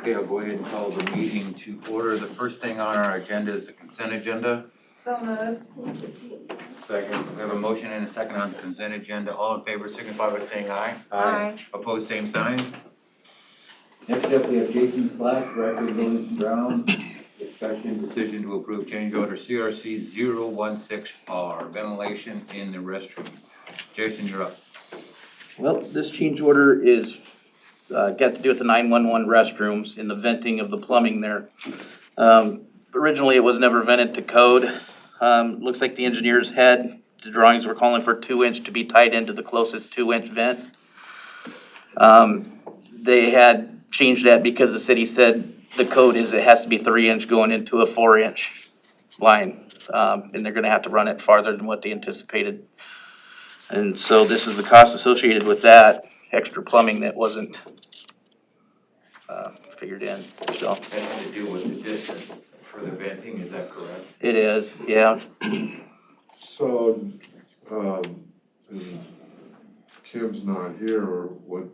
Okay, I'll go ahead and call the meeting to order. The first thing on our agenda is the consent agenda. So moved. Second. We have a motion and a second on the consent agenda. All in favor signify by saying aye. Aye. Opposed, same sign. Next up, we have Jason Slack, Director of Buildings and Grounds. Discussion decision to approve change order CRC 016R, ventilation in the restroom. Jason, you're up. Well, this change order is, got to do with the 911 restrooms and the venting of the plumbing there. Originally, it was never vented to code. Looks like the engineers had, the drawings were calling for 2-inch to be tied into the closest 2-inch vent. They had changed that because the city said the code is it has to be 3-inch going into a 4-inch line. And they're gonna have to run it farther than what they anticipated. And so this is the cost associated with that, extra plumbing that wasn't figured in, so. That has to do with the distance for the venting, is that correct? It is, yeah. So, and Kim's not here, or what,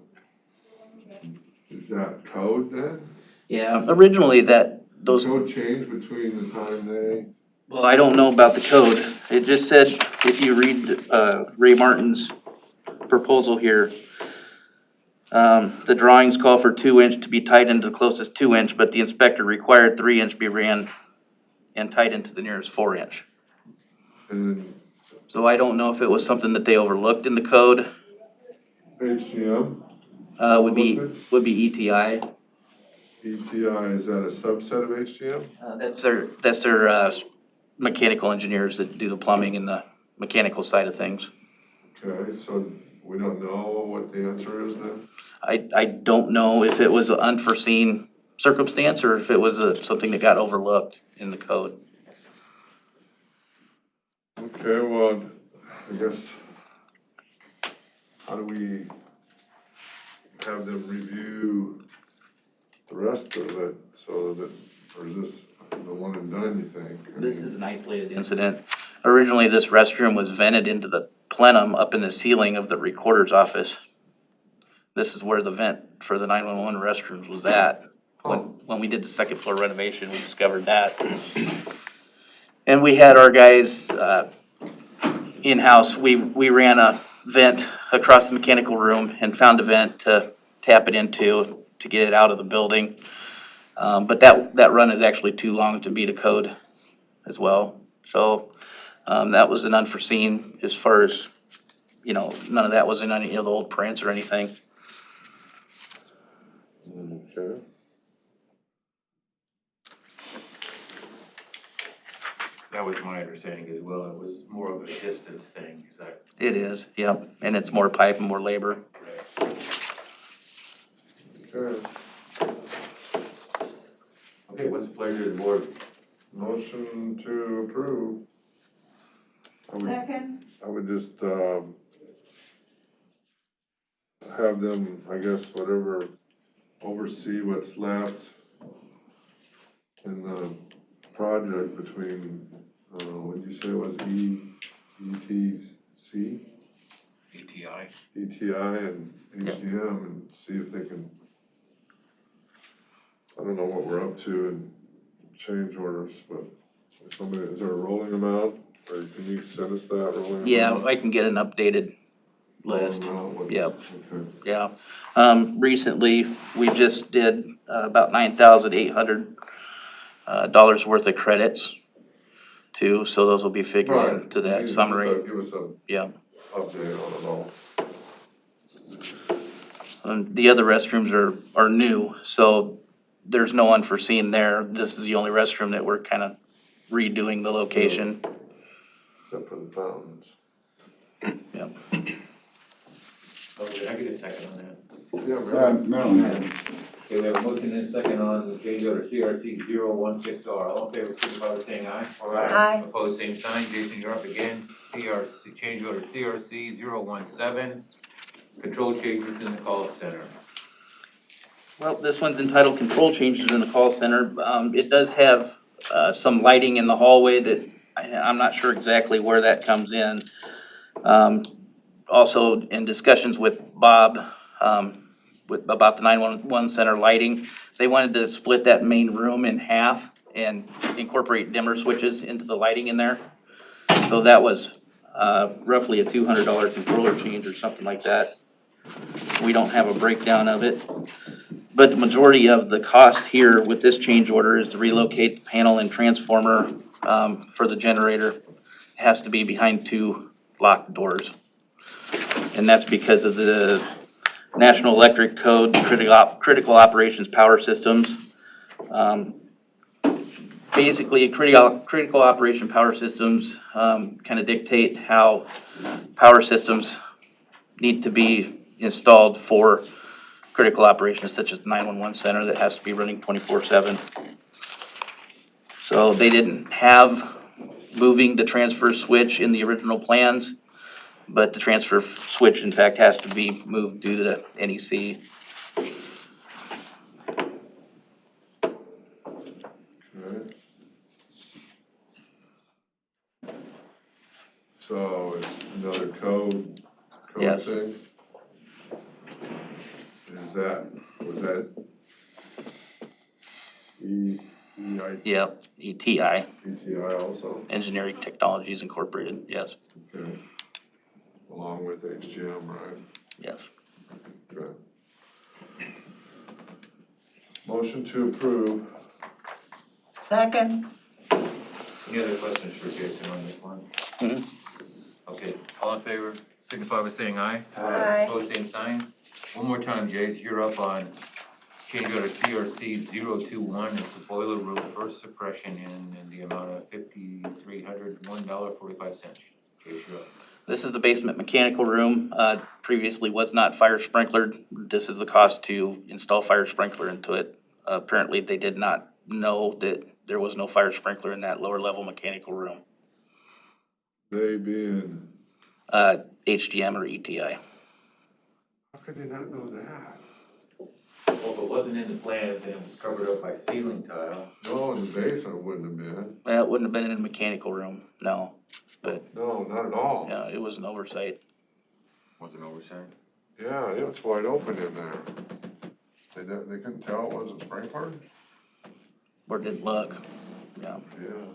is that code then? Yeah, originally those, Code changed between the time they, well, I don't know about the code. It just said, if you read Ray Martin's proposal here, the drawings call for 2-inch to be tied into the closest 2-inch, but the inspector required 3-inch be ran and tied into the nearest 4-inch. and So I don't know if it was something that they overlooked in the code. HGM, Would be ETI. ETI, is that a subset of HGM? That's their mechanical engineers that do the plumbing and the mechanical side of things. Okay, so we don't know what the answer is then? I don't know if it was an unforeseen circumstance or if it was something that got overlooked in the code. Okay, well, I guess, how do we have them review the rest of it so that, or is this the one and done, you think? This is an isolated incident. Originally, this restroom was vented into the plenum up in the ceiling of the recorder's office. This is where the vent for the 911 restrooms was at. When we did the second floor renovation, we discovered that. And we had our guys in-house, we ran a vent across the mechanical room and found a vent to tap it into to get it out of the building. But that run is actually too long to beat a code as well. So that was an unforeseen as far as, none of that was in any of the old prints or anything. Okay. That was my understanding as well. It was more of a distance thing, is that It is, yep, and it's more pipe and more labor. correct? Okay, Okay, what's the pleasure of the board? motion to approve. Second. I would just, have them, I guess, whatever, oversee what's left in the project between, what'd you say it was, ETC? ETI? ETI and HGM, and see if they can, I don't know what we're up to in change orders, but if somebody, is there a rolling amount, or can you send us that rolling amount? Yeah, I can get an updated list. Rolling amount, what's- Yep. Okay. Yeah. Recently, we just did about $9,800 worth of credits too, so those will be figured Right. into You that just, summary. give us a Yeah. update on it all. The other restrooms are new, so there's no unforeseen there. This is the only restroom that we're kind of redoing the location. Except for the fountains. Yep. Oh, did I get a second on that? Yeah, Maryland. Okay, we have a motion and a second on the change order CRC 016R. All in favor, signify by saying aye. Aye. Opposed, same sign. Jason, you're up again. CRC, change order CRC 017, control changes in the call center. Well, this one's entitled Control Changes in the Call Center. It does have some lighting in the hallway that I'm not sure exactly where that comes in. Also, in discussions with Bob, with about the 911 center lighting. They wanted to split that main room in half and incorporate dimmer switches into the lighting in there. So that was roughly a $200 controller change or something like that. We don't have a breakdown of it. But the majority of the cost here with this change order is to relocate the panel and transformer for the generator. It has to be behind 2 locked doors. And that's because of the National Electric Code, critical operations power systems. Basically, critical operation power systems kind of dictate how power systems need to be installed for critical operations such as the 911 center that has to be running 24/7. So they didn't have moving the transfer switch in the original plans, but the transfer switch in fact has to be moved due to NEC. Okay. So it's another code Yes. thing? Was that ETI Yep, ETI, also? Engineering Technologies Incorporated, yes, Okay. Along with HGM, right? yes. Okay. Motion to approve. Second. Any other questions for Jason on this one? Mhm. Okay, all in favor, signify by saying aye. Aye. Opposed, same sign. One more time, Jace, you're up on change order CRC 021, it's a boiler room first suppression in the amount of $5,301.45. Jace, you're up. This is the basement mechanical room, previously was not fire sprinklered. This is the cost to install fire sprinkler into it. Apparently, they did not know that there was no fire sprinkler in that lower level mechanical room. They being, HGM or ETI. how could they not know that? Well, if it wasn't in the plans and it was covered up by ceiling tile. No, in the basement wouldn't have been. Well, it wouldn't have been in the mechanical room, no, but, No, not at all. yeah, it was an oversight. Was an oversight? Yeah, it was wide open in there. They couldn't tell it wasn't sprinkled? Or didn't look, yeah. Yeah.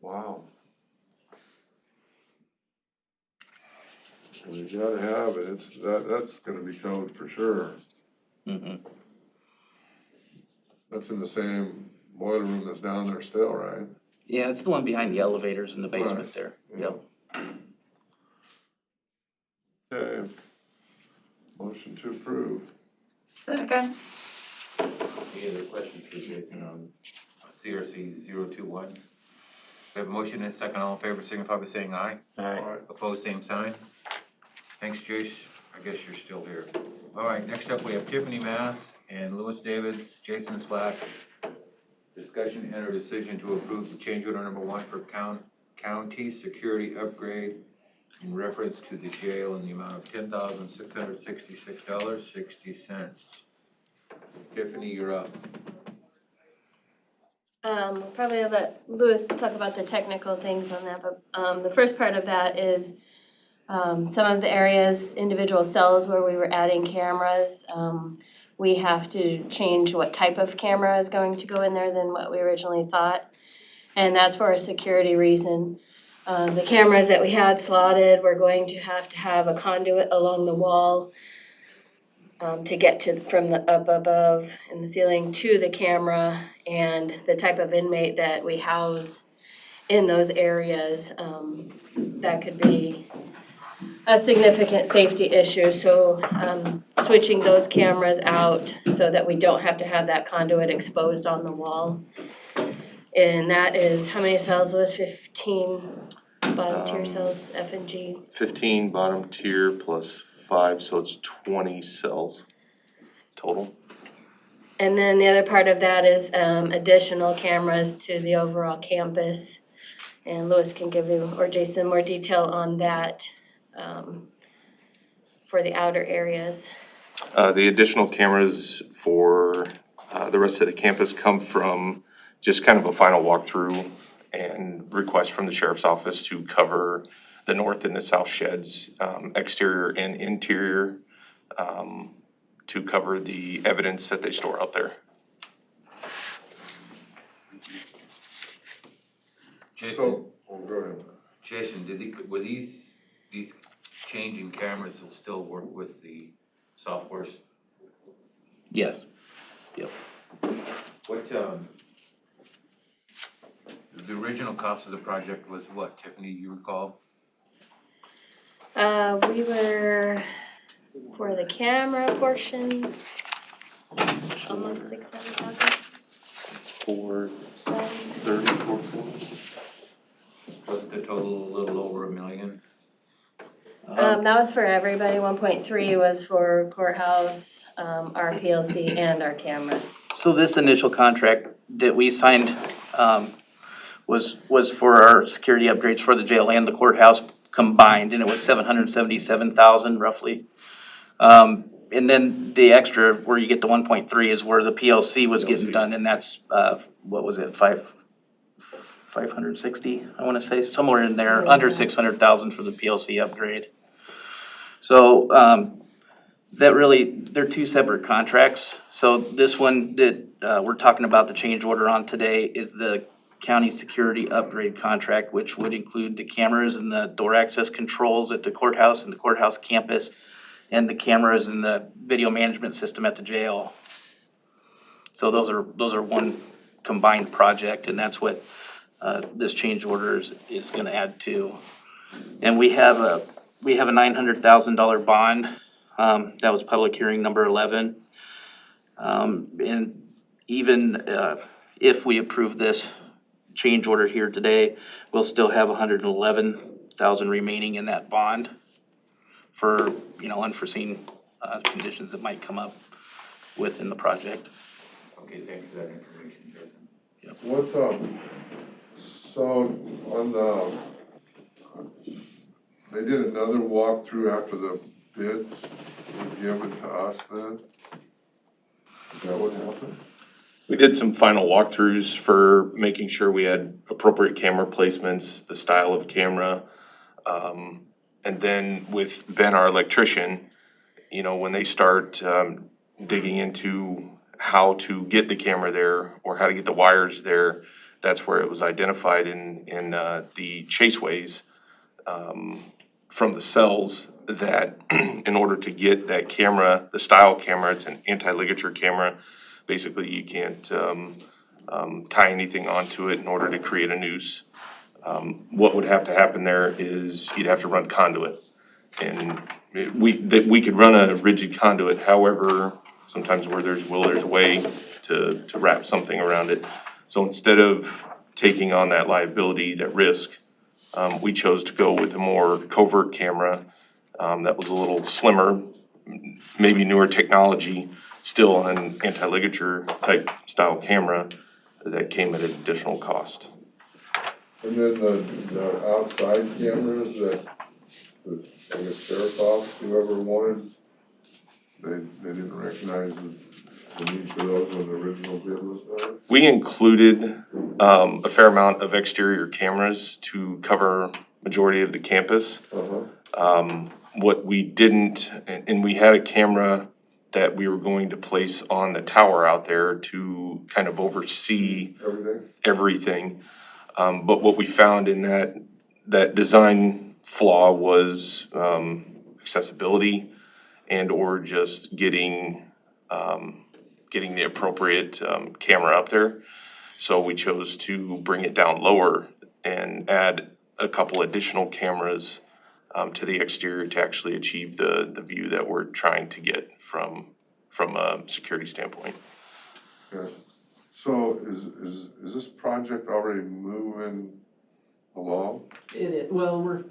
Wow. Well, you gotta have it, that's gonna be code for sure. Mm-hmm. That's in the same boiler room that's down there still, right? Yeah, it's the one behind the elevators in the basement Right. there, Yeah. yep. Okay. Motion to approve. Second. Any other questions for Jason on CRC 021? We have a motion and a second, all in favor, signify by saying aye. All right. Opposed, same sign. Thanks, Jace. I guess you're still here. All right, next up, we have Tiffany Mass and Lewis David, Jason Slack. Discussion and or decision to approve the change order number 1 for county security upgrade in reference to the jail in the amount of $10,666.60. Tiffany, you're up. Probably let Louis talk about the technical things on that, but the first part of that is some of the areas, individual cells where we were adding cameras, we have to change what type of camera is going to go in there than what we originally thought, and that's for a security reason. The cameras that we had slotted, we're going to have a conduit along the wall to get to from the up above in the ceiling to the camera, and the type of inmate that we house in those areas, that could be a significant safety issue. So switching those cameras out so that we don't have to have that conduit exposed on the wall. And that is, how many cells was 15 bottom tier cells, F and G? 15 bottom tier plus 5, so it's 20 cells total. And then the other part of that is additional cameras to the overall campus. And Louis can give you, or Jason, more detail on that for the outer areas. The additional cameras for the rest of the campus come from just kind of a final walkthrough and request from the sheriff's office to cover the north and the south sheds, exterior and interior. to cover the evidence that they store out there. Jason, So, oh, go ahead. Jason, were these changing cameras will still work with the softwares? Yes. What, the original cost of the project was what, Tiffany, you recall? We were, for the camera portion, almost 600,000. 430, 440. Wasn't the total a little over $1 million? That was for everybody, 1.3 was for courthouse, our PLC and our cameras. So this initial contract that we signed was for our security upgrades for the jail and the courthouse combined, and it was $777,000 roughly. And then the extra, where you get the 1.3, is where the PLC was getting done, and that's, what was it, 560, I wanna say, somewhere in there, under 600,000 for the PLC upgrade. So, that really, they're two separate contracts. So this one that, we're talking about the change order on today is the county security upgrade contract, which would include the cameras and the door access controls at the courthouse and the courthouse campus, and the cameras and the video management system at the jail. So those are one combined project, and that's what this change order is gonna add to. And we have a $900,000 bond, that was public hearing number 11. And even if we approve this change order here today, we'll still have 111,000 remaining in that bond for, unforeseen conditions that might come up within the project. Okay, thanks for that information, Jason. What, so on the, they did another walkthrough after the bids were given to us then? Is that what happened? We did some final walkthroughs for making sure we had appropriate camera placements, the style of camera. And then with Ben, our electrician, when they start digging into how to get the camera there or how to get the wires there, that's where it was identified in the chaseways from the cells that in order to get that camera, the style camera, it's an anti-ligature camera. Basically, you can't tie anything onto it in order to create a noose. What would have to happen there is you'd have to run conduit. And we could run a rigid conduit, however, sometimes where there's will, there's a way to wrap something around it. So instead of taking on that liability, that risk, we chose to go with a more covert camera that was a little slimmer, maybe newer technology, still an anti-ligature type style camera that came at an additional cost. And then the outside cameras that, I guess sheriff's office, whoever wanted, they didn't recognize the need for those when the original bid was done? We included a fair amount of exterior cameras to cover majority of the campus. What we didn't, and we had a camera that we were going to place on the tower out there to kind of oversee everything. But what we found in that design flaw was accessibility and or just getting the appropriate camera up there. So we chose to bring it down lower and add a couple additional cameras to the exterior to actually achieve the view that we're trying to get from a security standpoint. Okay. So is this project already moving along? Well, we're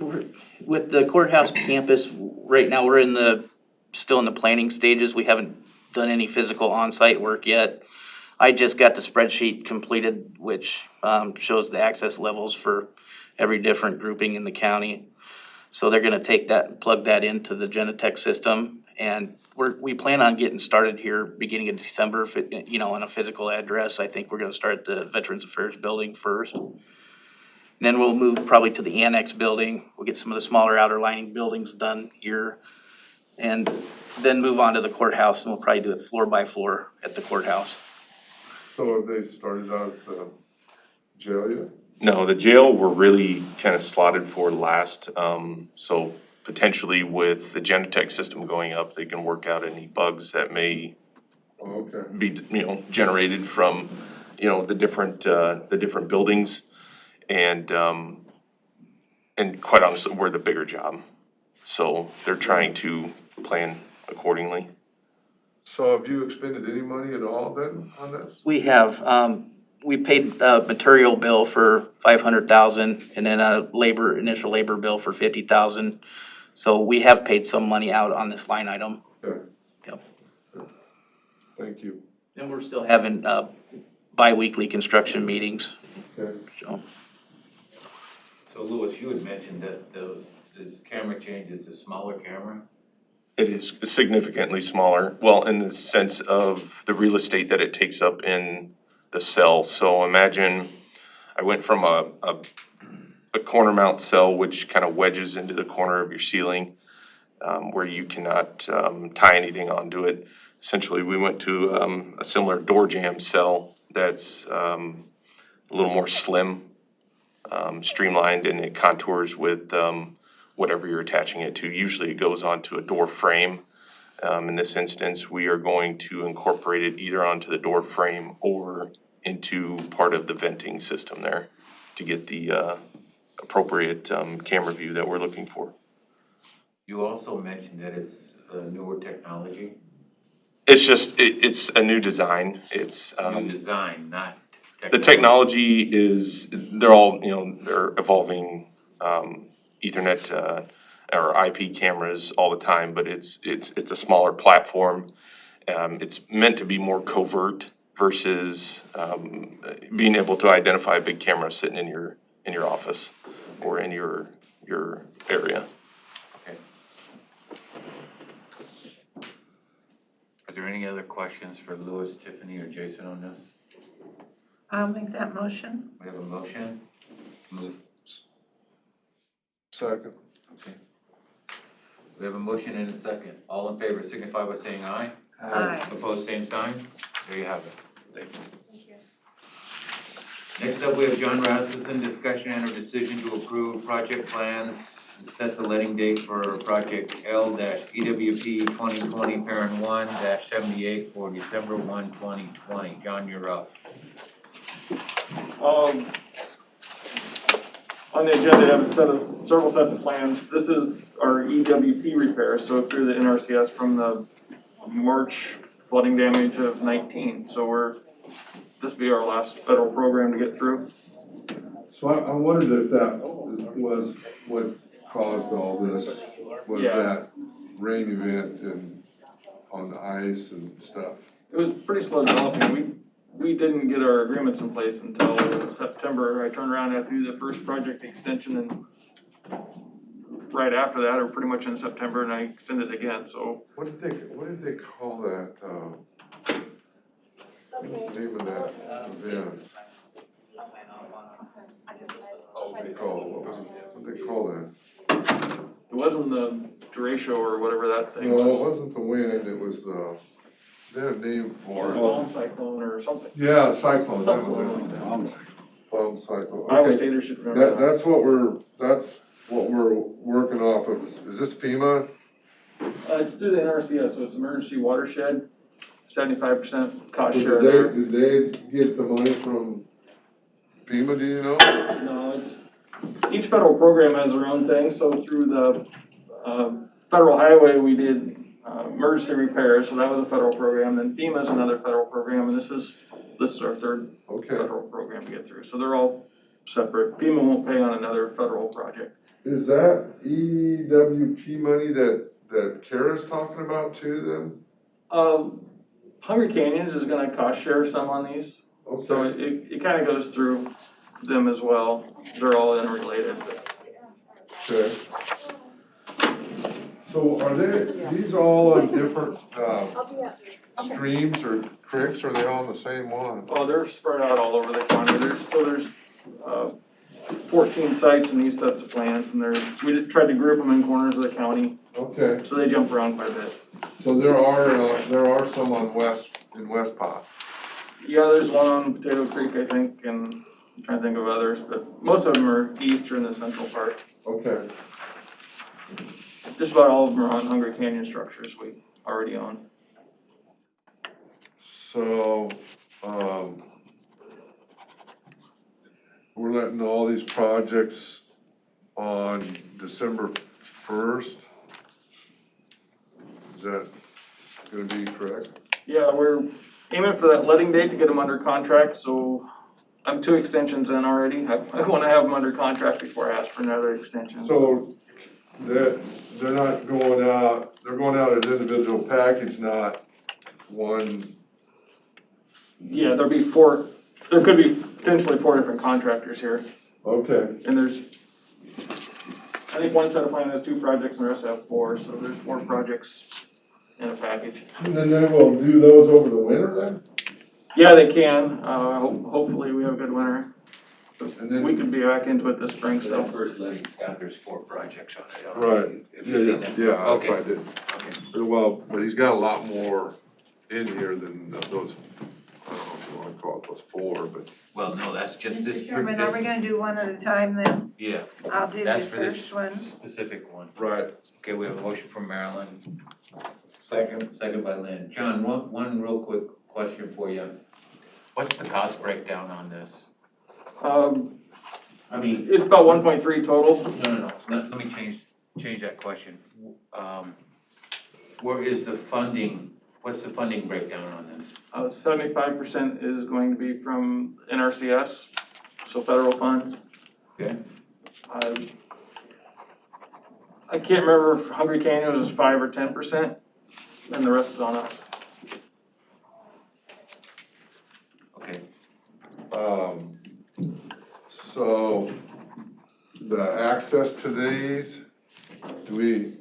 with the courthouse campus, right now, we're still in the planning stages. We haven't done any physical on-site work yet. I just got the spreadsheet completed, which shows the access levels for every different grouping in the county. So they're gonna take that and plug that into the Genetec system. And we plan on getting started here beginning of December, on a physical address. I think we're gonna start the Veterans Affairs building first. And then we'll move probably to the annex building. We'll get some of the smaller outer lining buildings done here. and then move on to the courthouse, and we'll probably do it floor by floor at the courthouse. So have they started out at the jail yet? No, the jail we're really kind of slotted for last, so potentially with the Genetech system going up, they can work out any bugs that may Oh, okay. be, generated from, the different buildings. And quite honestly, we're the bigger job. So they're trying to plan accordingly. So have you expended any money at all then on this? We have, we paid a material bill for 500,000 and then a initial labor bill for 50,000. So we have paid some money out on this line item. Okay. Yep. Thank you. And we're still having, bi-weekly construction meetings, Okay. so. So Louis, you had mentioned that this camera change is a smaller camera? It is significantly smaller, well, in the sense of the real estate that it takes up in the cell. So imagine I went from a corner mount cell, which kind of wedges into the corner of your ceiling, where you cannot tie anything onto it. Essentially, we went to a similar door jamb cell that's a little more slim, streamlined, and it contours with whatever you're attaching it to. Usually it goes onto a door frame. In this instance, we are going to incorporate it either onto the door frame or into part of the venting system there to get the appropriate camera view that we're looking for. You also mentioned that it's a newer technology, It's just, it's a new design. It's, new design, not the technology is, they're all, they're evolving, Ethernet, or IP cameras all the time, but it's a smaller platform. It's meant to be more covert versus, being able to identify a big camera sitting in your office or in your area. Okay. Are there any other questions for Louis, Tiffany, or Jason on this? I'll make that motion. We have a motion? Move. Second. Okay. We have a motion and a second. All in favor signify by saying aye. Aye. Opposed, same sign. There you have it. Thank you. Next up, we have John Rasmussen, discussion and or decision to approve project plans and set the letting date for project L-EWP 2020 parent 1-78 for December 1, 2020. John, you're up. On the agenda, I have several sets of plans. This is our EWP repair, so through the NRCS from the March flooding damage of 19. So this will be our last federal program to get through. So I wondered if that was what caused all this, was Yeah. that rain event and on the ice and stuff. It was pretty slow developing. We didn't get our agreements in place until September. I turned around after the first project extension, and right after that, or pretty much in September, and I extended again, so. What did they call that, what's the name of that event? What did they call that? It wasn't the derecho or whatever that thing No, was. it wasn't the wind, it was they had a name for it. Bomb cyclone or something. Yeah, cyclone, that was Something it. like Bomb cyclone. Iowa Okay. State should remember that. That's what we're working off of. Is this FEMA? It's through the NRCS, so it's emergency watershed, 75% cost Did share there. they get the money from FEMA, do you know? No, each federal program has their own thing, so through the, federal highway, we did, emergency repairs, so that was a federal program, then FEMA's another federal program, and this is our third Okay. federal program to get through, so they're all separate. FEMA won't pay on another federal project. Is that EWP money that Kara's talking about too then? Hungry Canyons is gonna cost share some on these, so Okay. it kinda goes through them as well. They're all interrelated. Okay. So are these all on different, streams or creeks, or are they all on the same one? Oh, they're spread out all over the county. There's 14 sites in these sets of plans, and we just tried to group them in corners of the county, Okay, so they jump around quite a bit. so there are some on in West Pot. Yeah, there's one on Potato Creek, I think, and I'm trying to think of others, but most of them are east or in the central part. Okay, Just about all of them are on Hungry Canyon structures we already own. so, we're letting all these projects on December 1st? Is that gonna be correct? Yeah, we're aiming for that letting date to get them under contract, so I'm 2 extensions in already. I wanna have them under contract before I ask for another extension. So, they're not going out, they're going out as individual package, not one, Yeah, there could be potentially 4 different contractors here, okay. and I think one set of plan has 2 projects and the rest have 4, so there's 4 projects in a package. And then they will do those over the winter then? Yeah, they can, hopefully we have a good winter. And then- We could be back into it this spring, So so. that first letting, Scott, there's 4 projects on it. Right, Have yeah, you yeah, seen that? yeah, that's Okay. what I did. Okay. Well, but he's got a lot more in here than those, I don't know if you wanna call it those 4, but. Well, no, that's just this. Mr. Chairman, are we gonna do one at a time then? Yeah, I'll do the That's for this. first one. specific one. Right. Okay, we have a motion from Marilyn. Second by Lynn. John, one real quick question for you. What's the cost breakdown on this? I mean, It's about 1.3 total. no. Let me change that question. Where is the funding, what's the funding breakdown on this? 75% is going to be from NRCS, so federal funds. Okay, I can't remember if Hungry Canyon was 5 or 10%, and the rest is on us. okay. So, the access to these, do we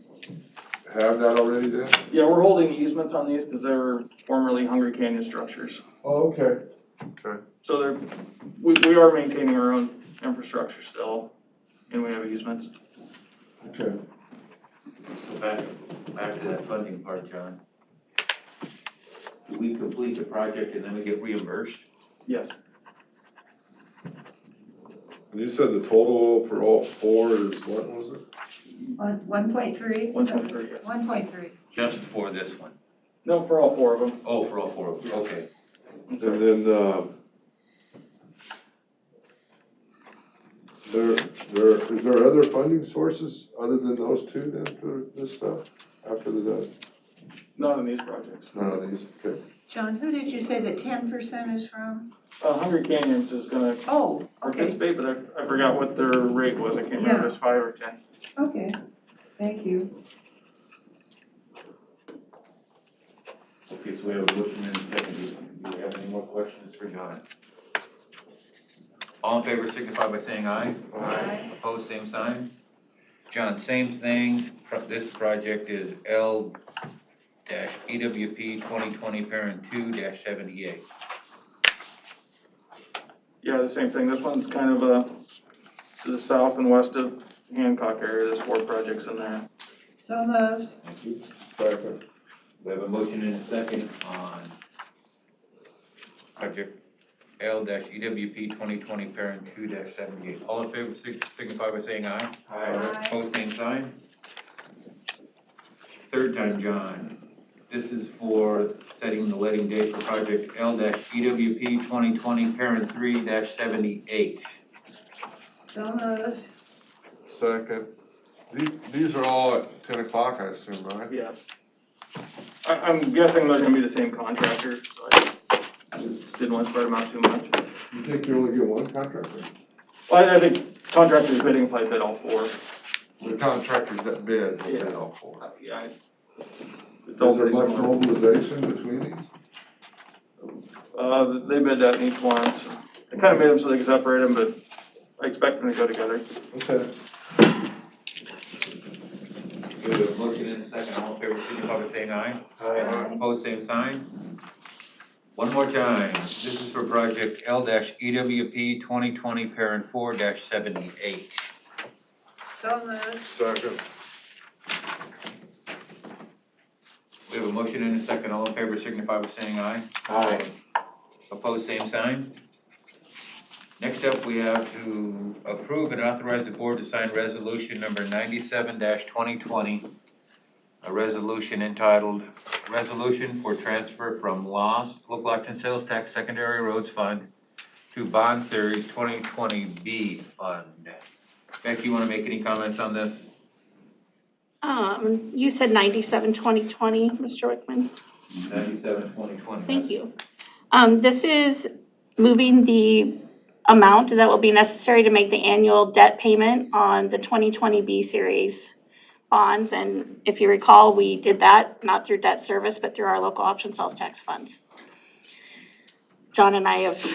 have that already then? Yeah, we're holding easements on these because they were formerly Hungry Canyon structures. Oh, okay, okay. So we are maintaining our own infrastructure still, and we have easements. Okay. So back to that funding part, John. Do we complete the project and then we get reimbursed? Yes. And you said the total for all 4 is, what was it? 1.3? 1.3, yes. 1.3. Just for this one? No, for all 4 of them. Oh, for all 4 of them, okay. And then, is there other funding sources other than those 2 then for this stuff, after the done? Not in these projects. None of these, okay. John, who did you say that 10% is from? Hungry Canyons is gonna Oh, okay, participate, but I forgot what their rate was. I can't remember if it's 5 or 10. okay, thank you. Okay, so we have a motion and a second. Do we have any more questions for John? All in favor signify by saying aye. Aye. Opposed, same sign. John, same thing. This project is L EWP 2020 parent 2-78. Yeah, the same thing. This one's kind of to the south and west of Hancock area. There's 4 projects in there. So moved. Thank you. Second. We have a motion and a second on project L-EWP 2020 parent 2-78. All in favor signify by saying aye. Aye. Opposed, same sign. Third time, John. This is for setting the letting date for project L-EWP 2020 parent 3-78. So moved. Second. These are all at 10 o'clock, I assume, right? Yes. I'm guessing they're gonna be the same contractor, so I just didn't want to spread them out too much. You think you only get one contractor? Well, I think contractors bidding probably bid all 4. The contractors that bid, will bid Yeah. all 4. Yeah. It's Is all there pretty much similar. mobilization between these? They bid that in each one, so I kind of made them so they could separate them, but I expect them to go together. Okay. We have a motion and a second. All in favor signify by saying aye. Aye. Opposed, same sign. One more time, this is for project L-EWP 2020 parent 4-78. So moved. Second. We have a motion and a second. All in favor signify by saying aye. Aye. Opposed, same sign. Next up, we have to approve and authorize the board to sign resolution number 97-2020, a resolution entitled Resolution for Transfer from Local Option Sales Tax Secondary Roads Fund to Bond Series 2020B Fund. Becky, you want to make any comments on this? You said 97-2020, Mr. Wickman. 97-2020. Thank you. This is moving the amount that will be necessary to make the annual debt payment on the 2020 B series bonds. And if you recall, we did that not through debt service, but through our local option sales tax funds. John and I have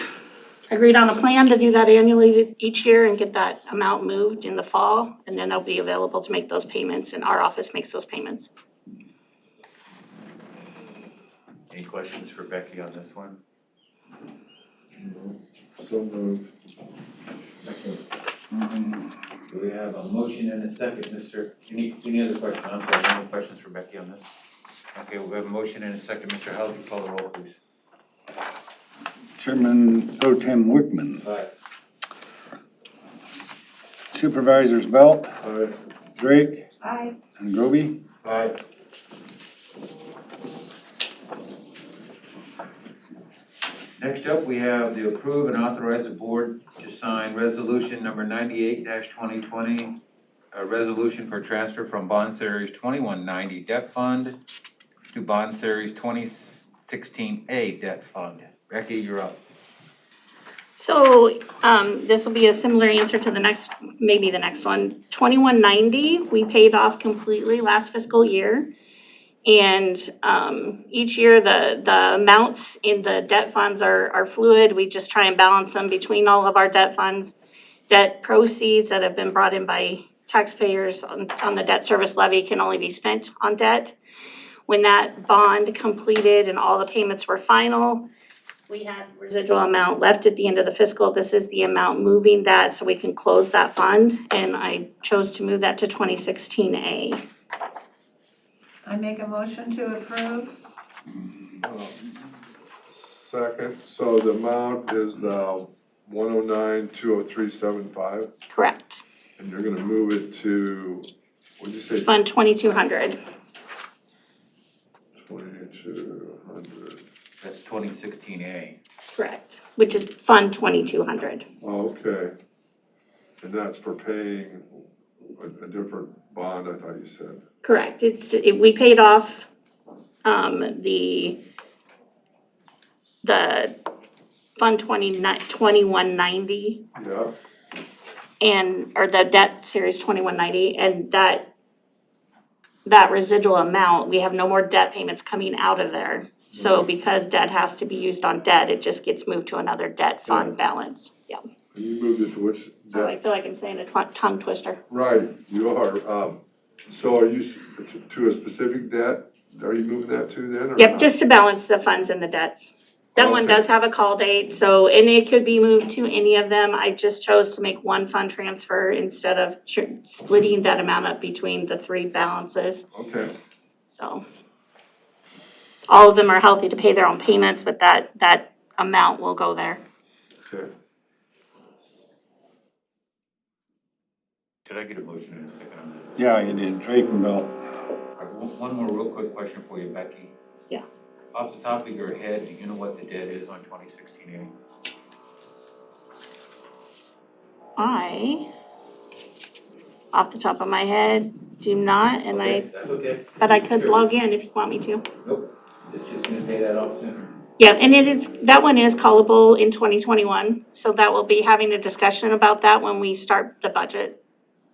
agreed on a plan to do that annually each year and get that amount moved in the fall. And then they'll be available to make those payments, and our office makes those payments. Any questions for Becky on this one? So moved. Do we have a motion and a second, Mr.? Any other questions? I'm sorry, any questions for Becky on this? Okay, we have a motion and a second. Mr. Howell, call the roll, please. Chairman Pro Tem Wickman. Aye. Supervisors Belt, Aye. Drake, Aye. and Groby. Aye. Next up, we have the approve and authorize the board to sign resolution number 98-2020, a resolution for transfer from Bond Series 2190 Debt Fund to Bond Series 2016A Debt Fund. Becky, you're up. So, this will be a similar answer to the next, maybe the next one. 2190, we paid off completely last fiscal year. And, each year the amounts in the debt funds are fluid. We just try and balance them between all of our debt funds. Debt proceeds that have been brought in by taxpayers on the debt service levy can only be spent on debt. When that bond completed and all the payments were final, we had residual amount left at the end of the fiscal. This is the amount moving that so we can close that fund, and I chose to move that to 2016A. I make a motion to approve. Second, so the amount is the 109,203.75, Correct. and you're gonna move it to, what'd you say? Fund 2200. 2,200. That's 2016A. Correct. Which is Fund 2200. Oh, okay. And that's for paying a different bond, I thought you said. Correct. We paid off, the Fund 2190 Yeah, or the debt series 2190, and that residual amount, we have no more debt payments coming out of there. So because debt has to be used on debt, it just gets moved to another debt fund balance. Yeah. and you moved it to which? So I feel like I'm saying a tongue twister. Right, you are. So are you to a specific debt? Are you moving that to then? or Yep, not? just to balance the funds and the debts. That one Okay. does have a call date, so, and it could be moved to any of them. I just chose to make one fund transfer instead of splitting that amount up between the three balances, Okay, so. All of them are healthy to pay their own payments, but that amount will go there. okay. Did I get a motion in a second on that? Yeah, you did, Drake and Belt. All right, one more real quick question for you, Becky. Yeah. Off the top of your head, do you know what the debt is on 2016A? Off the top of my head, do not, and That's okay. but I could log in if you want me to. Nope, it's just gonna pay that off sooner. Yeah, and that one is callable in 2021, so that will be having a discussion about that when we start the budget,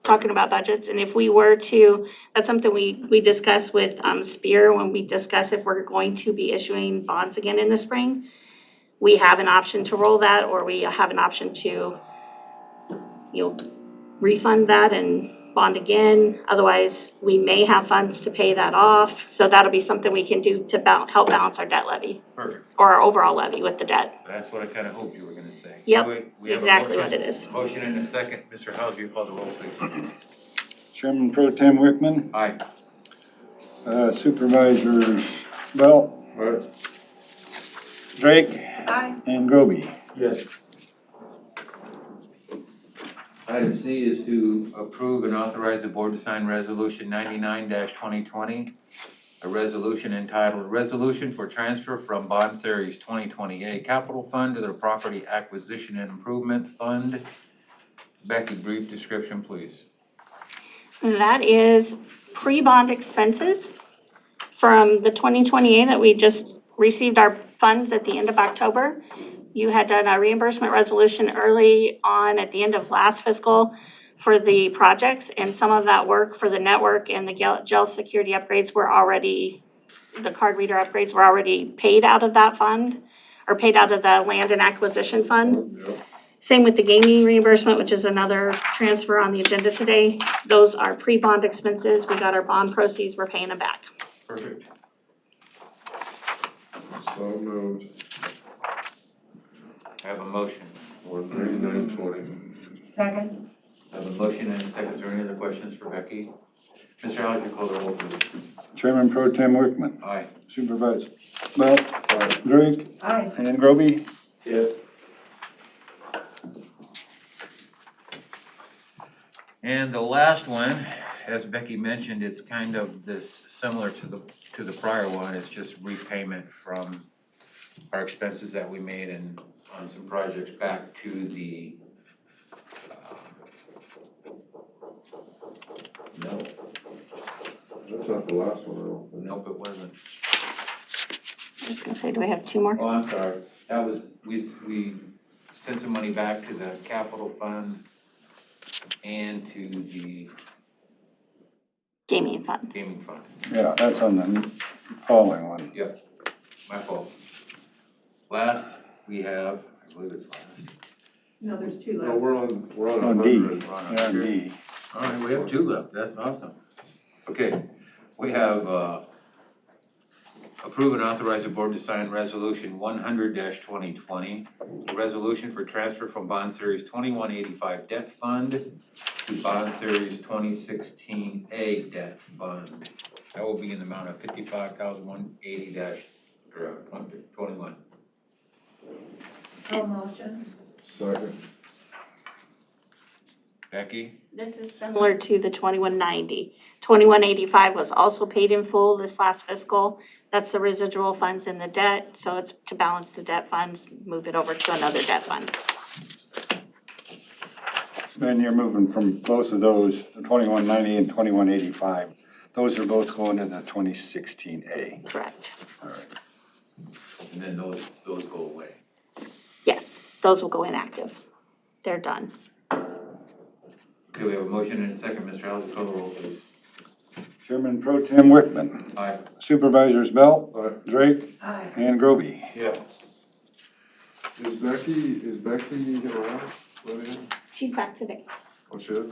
talking about budgets. And if we were to, that's something we discuss with Spear when we discuss if we're going to be issuing bonds again in the spring. We have an option to roll that, or we have an option to, refund that and bond again. Otherwise, we may have funds to pay that off. So that'll be something we can do to help balance our debt levy, Perfect. or our overall levy with the debt. That's what I kind of hoped you were going to say. Yep, Anyway, we have a exactly motion- what it is. Motion and a second. Mr. Hauser, you call the roll, please. Chairman Pro Tem Wickman, Aye. Supervisors Belt, Right? Drake, Aye. and Groby. Yes. Item C is to approve and authorize the board to sign Resolution 99-2020, a resolution entitled Resolution for Transfer from Bond Series 2020A Capital Fund to the Property Acquisition and Improvement Fund. Becky, brief description, please. That is pre-bond expenses from the 2020A that we just received our funds at the end of October. You had done a reimbursement resolution early on at the end of last fiscal for the projects, and some of that work for the network and the jail security upgrades were already, the card reader upgrades were already paid out of that fund, or paid out of the land and acquisition fund. Yep. Same with the gaming reimbursement, which is another transfer on the agenda today. Those are pre-bond expenses. We got our bond proceeds, we're paying them back. Perfect. So moved. I have a motion. 19920. Second. I have a motion and a second. Is there any other questions for Becky? Mr. Hauser, call the roll, please. Chairman Pro Tem Wickman, Aye. Supervisor Belt, Drake, Aye. and Groby. Yes. And the last one, as Becky mentioned, it's kind of this similar to the prior one. It's just repayment from our expenses that we made and on some projects back to the, no, That's not the last one, I don't think. nope, it wasn't. I'm just gonna say, do I have two more? Oh, I'm sorry. That was, we sent some money back to the capital fund and to the Gaming fund. gaming fund. Yeah, that's on the following one. Yep, my fault. Last, we have, I believe it's last. No, there's two No, left. we're on On D, 100. yeah, on D. All right, we have two left. That's awesome. Okay, we have, approve and authorize the board to sign resolution 100-2020, a resolution for transfer from bond series 2185 debt fund to bond series 2016A debt fund. That will be in the amount of $55,180-21. So motion. Second. Becky? This is similar to the 2190. 2185 was also paid in full this last fiscal. That's the residual funds in the debt, so it's to balance the debt funds, move it over to another debt fund. Then you're moving from both of those, the 2190 and 2185. Those are both going to the 2016A. Correct. All right. And then those go away. Yes, those will go inactive. They're done. Okay, we have a motion and a second. Mr. Hauser, call the roll, please. Chairman Pro Tem Wickman, Aye. Supervisors Belt, Aye. Drake, Aye. and Groby. Yeah. Is Becky around? Lydia? She's back today. Oh, she is?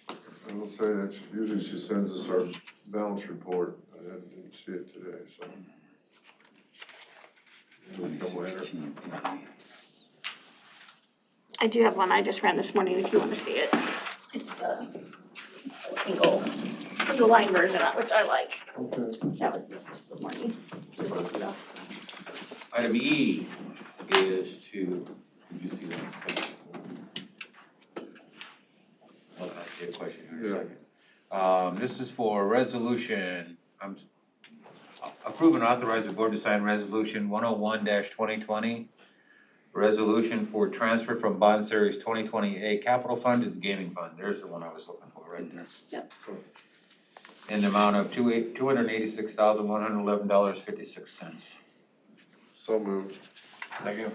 I will say that usually she sends us our balance report. I didn't see it today, so. It'll come later. 2016A. I do have one I just ran this morning if you want to see it. It's the single line version, which I like. Okay. That was just the morning. Item E is to, did you see that? I'll ask you a question here in a second. This is for resolution, approve and authorize the board to sign resolution 101-2020, resolution for transfer from bond series 2020A capital fund to the gaming fund. There's the one I was looking for right there. Yep. In the amount of $286,111.56. So moved. Thank you.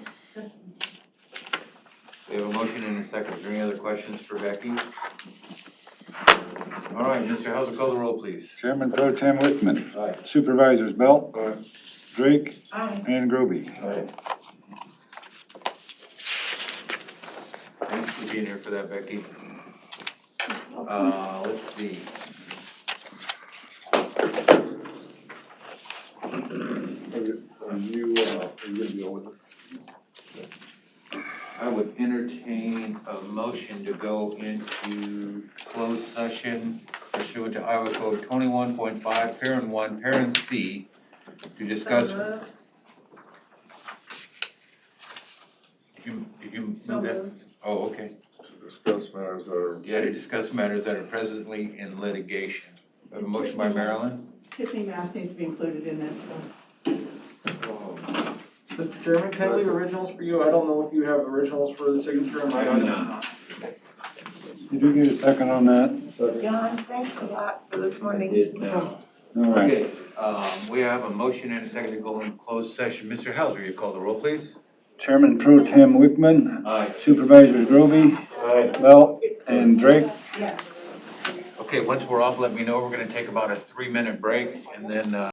We have a motion and a second. Is there any other questions for Becky? All right, Mr. Hauser, call the roll, please. Chairman Pro Tem Wickman, Aye. Supervisors Belt, Aye. Drake, Aye. and Groby. Aye. Thanks for being here for that, Becky. Let's see. Are you gonna deal with it? I would entertain a motion to go into closed session pursuant to Iowa Code 21.5, parent 1, parent C, to discuss. So moved. Did you So move that? moved. Oh, okay. To discuss matters that are. Yeah, to discuss matters that are presently in litigation. We have a motion by Marilyn. Tiffany Mass needs to be included in this, so. Mr. Chairman, can I leave originals for you? I don't know if you have originals for the signature in my items. Did you get a second on that? John, thanks a lot for this morning. All right. Okay, we have a motion and a second to go in closed session. Mr. Hauser, you call the roll, please. Chairman Pro Tem Wickman. Aye. Supervisors Groby. Belt and Drake. Okay, once we're off, let me know. We're gonna take about a 3-minute break and then,